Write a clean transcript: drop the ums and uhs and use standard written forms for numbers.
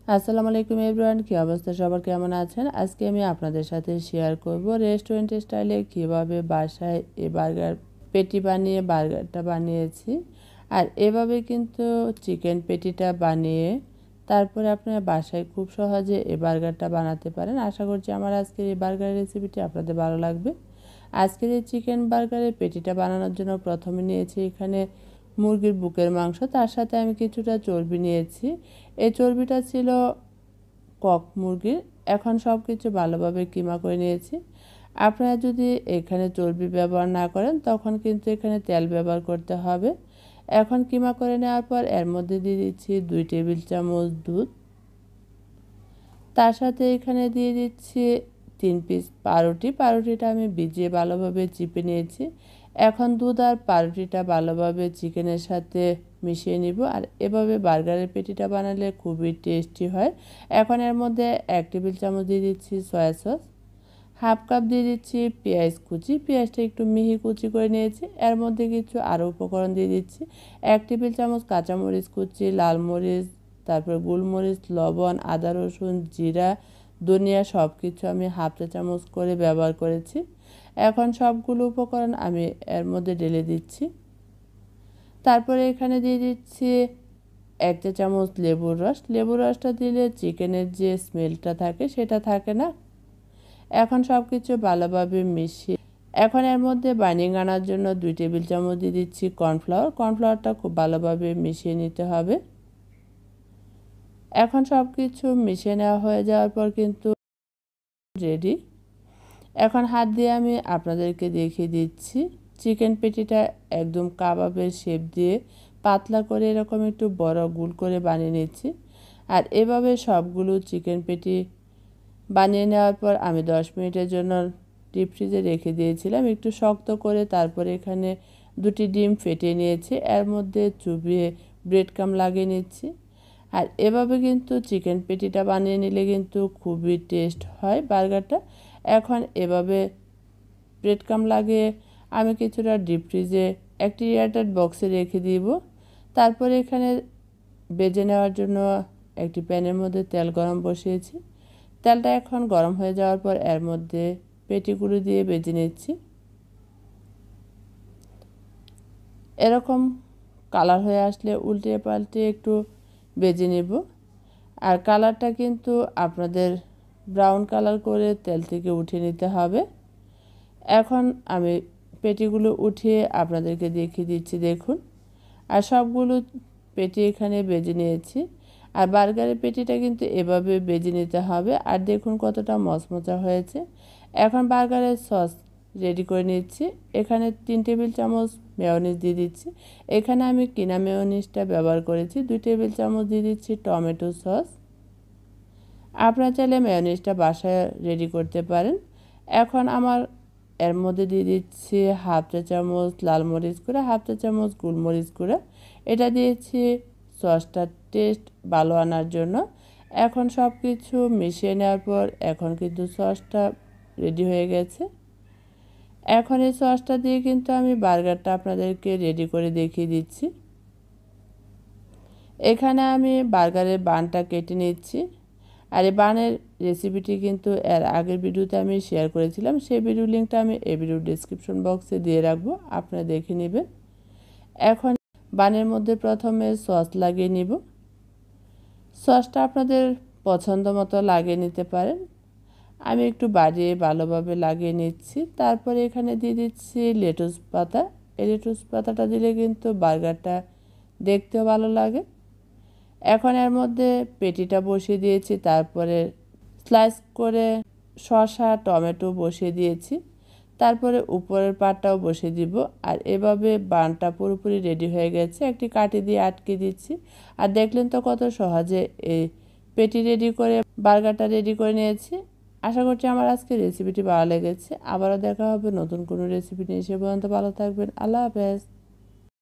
আসসালামু আলাইকুম এভরিওয়ান, কি অবস্থা সবার, কেমন আছেন? আজকে আমি আপনাদের সাথে শেয়ার করব রেস্টুরেন্ট স্টাইলে কিভাবে বাসায় এই বার্গার পেটি বানিয়ে বার্গারটা বানিয়েছি। আর এভাবে কিন্তু চিকেন পেটিটা বানিয়ে তারপরে আপনারা বাসায় খুব সহজে এই বার্গারটা বানাতে পারেন। আশা করছি আমার আজকের এই বার্গারের রেসিপিটি আপনাদের ভালো লাগবে। আজকের এই চিকেন বার্গারের পেটিটা বানানোর জন্য প্রথমে নিয়েছি এখানে মুরগির বুকের মাংস, তার সাথে আমি কিছুটা চর্বি নিয়েছি। এই চর্বিটা ছিল কক মুরগির। এখন সব কিছু ভালোভাবে কিমা করে নিয়েছি। আপনারা যদি এখানে চর্বি ব্যবহার না করেন তখন কিন্তু এখানে তেল ব্যবহার করতে হবে। এখন কিমা করে নেওয়ার পর এর মধ্যে দিয়ে দিচ্ছি 2 টেবিল চামচ দুধ, তার সাথে এখানে দিয়ে দিচ্ছি 3 পিস পাউরুটি। পাউরুটিটা আমি ভিজিয়ে ভালোভাবে চিপে নিয়েছি। এখন দুধ আর পাউরুটিটা ভালোভাবে চিকেনের সাথে মিশিয়ে নিব। আর এভাবে বার্গারের পেটিটা বানালে খুবই টেস্টি হয়। এখন এর মধ্যে 1 টেবিল চামচ দিয়ে দিচ্ছি সয়া সস, হাফ কাপ দিয়ে দিচ্ছি পেঁয়াজ কুচি। পেঁয়াজটা একটু মিহি কুচি করে নিয়েছি। এর মধ্যে কিছু আরও উপকরণ দিয়ে দিচ্ছি। 1 টেবিল চামচ কাঁচামরিচ কুচি, লাল মরিচ, তারপর গোলমরিচ, লবণ, আদা রসুন, জিরা, ধনিয়া সব কিছু আমি হাফ চা চামচ করে ব্যবহার করেছি। এখন সবগুলো উপকরণ আমি এর মধ্যে ঢেলে দিচ্ছি। তারপরে এখানে দিয়ে দিচ্ছি 1 চা চামচ লেবুর রস। লেবুর রসটা দিলে চিকেনের যে স্মেলটা থাকে সেটা থাকে না। এখন সব কিছু ভালোভাবে মিশিয়ে এখন এর মধ্যে বাইন্ডিং আনার জন্য 2 টেবিল চামচ দিয়ে দিচ্ছি কর্নফ্লাওয়ার। কর্নফ্লাওয়ারটা খুব ভালোভাবে মিশিয়ে নিতে হবে। এখন সব কিছু মিশিয়ে নেওয়া হয়ে যাওয়ার পর কিন্তু রেডি। এখন হাত দিয়ে আমি আপনাদেরকে দেখিয়ে দিচ্ছি চিকেন পেটিটা একদম কাবাবের শেপ দিয়ে পাতলা করে এরকম একটু বড় গোল করে বানিয়ে নিচ্ছি। আর এভাবে সবগুলো চিকেন পেটি বানিয়ে নেওয়ার পর আমি 10 মিনিটের জন্য ডিপ ফ্রিজে রেখে দিয়েছিলাম একটু শক্ত করে। তারপরে এখানে 2টি ডিম ফেটিয়ে নিয়েছি, এর মধ্যে চুবিয়ে ব্রেড ক্রাম লাগিয়ে নিচ্ছি। আর এভাবে কিন্তু চিকেন পেটিটা বানিয়ে নিলে কিন্তু খুবই টেস্ট হয় বার্গারটা। এখন এভাবে ব্রেড ক্রাম লাগিয়ে আমি কিছুটা ডিপ ফ্রিজে একটি এয়ারটাইট বক্সে রেখে দিব। তারপরে এখানে ভেজে নেওয়ার জন্য একটি প্যানের মধ্যে তেল গরম বসিয়েছি। তেলটা এখন গরম হয়ে যাওয়ার পর এর মধ্যে পেটিগুলো দিয়ে ভেজে নিচ্ছি। এরকম কালার হয়ে আসলে উল্টে পাল্টে একটু ভেজে নেব। আর কালারটা কিন্তু আপনাদের ব্রাউন কালার করে তেল থেকে উঠিয়ে নিতে হবে। এখন আমি পেটিগুলো উঠিয়ে আপনাদেরকে দেখিয়ে দিচ্ছি, দেখুন। আর সবগুলো পেটি এখানে ভেজে নিয়েছি। আর বার্গারের পেটিটা কিন্তু এভাবে ভেজে নিতে হবে। আর দেখুন কতটা মচমচা হয়েছে। এখন বার্গারের সস রেডি করে নিচ্ছি। এখানে 3 টেবিল চামচ মেয়োনিজ দিয়ে দিচ্ছি। এখানে আমি কিনা মেয়োনিজটা ব্যবহার করেছি। 2 টেবিল চামচ দিয়ে দিচ্ছি টমেটো সস। আপনারা চাইলে মেয়োনিজটা বাসায় রেডি করতে পারেন। এখন আমার এর মধ্যে দিয়ে দিচ্ছি হাফ চা চামচ লাল মরিচ গুঁড়া, হাফ চা চামচ গোলমরিচ গুঁড়া। এটা দিয়েছি সসটার টেস্ট ভালো আনার জন্য। এখন সব কিছু মিশিয়ে নেওয়ার পর এখন কিন্তু সসটা রেডি হয়ে গেছে। এখন এই সসটা দিয়ে কিন্তু আমি বার্গারটা আপনাদেরকে রেডি করে দেখিয়ে দিচ্ছি। এখানে আমি বার্গারের বানটা কেটে নিচ্ছি। আর এই বানের রেসিপিটি কিন্তু এর আগের ভিডিওতে আমি শেয়ার করেছিলাম। সেই ভিডিও লিঙ্কটা আমি এই ভিডিওর ডেসক্রিপশন বক্সে দিয়ে রাখবো, আপনারা দেখে নেবেন। এখন বানের মধ্যে প্রথমে সস লাগিয়ে নিব। সসটা আপনাদের পছন্দ মতো লাগিয়ে নিতে পারেন। আমি একটু বাড়িয়ে ভালোভাবে লাগিয়ে নিচ্ছি। তারপরে এখানে দিয়ে দিচ্ছি লেটুস পাতা। এই লেটুস পাতাটা দিলে কিন্তু বার্গারটা দেখতেও ভালো লাগে। এখন এর মধ্যে পেটিটা বসিয়ে দিয়েছি, তারপরে স্লাইস করে শসা টমেটো বসিয়ে দিয়েছি। তারপরে উপরের পাটটাও বসিয়ে দিব। আর এভাবে বানটা পুরোপুরি রেডি হয়ে গেছে। একটি কাঠি দিয়ে আটকে দিচ্ছি। আর দেখলেন তো কত সহজে এই পেটি রেডি করে বার্গারটা রেডি করে নিয়েছি। আশা করছি আমার আজকে রেসিপিটি ভালো লেগেছে। আবারও দেখা হবে নতুন কোনো রেসিপি নিয়ে। সে পর্যন্ত ভালো থাকবেন। আল্লাহ হাফেজ।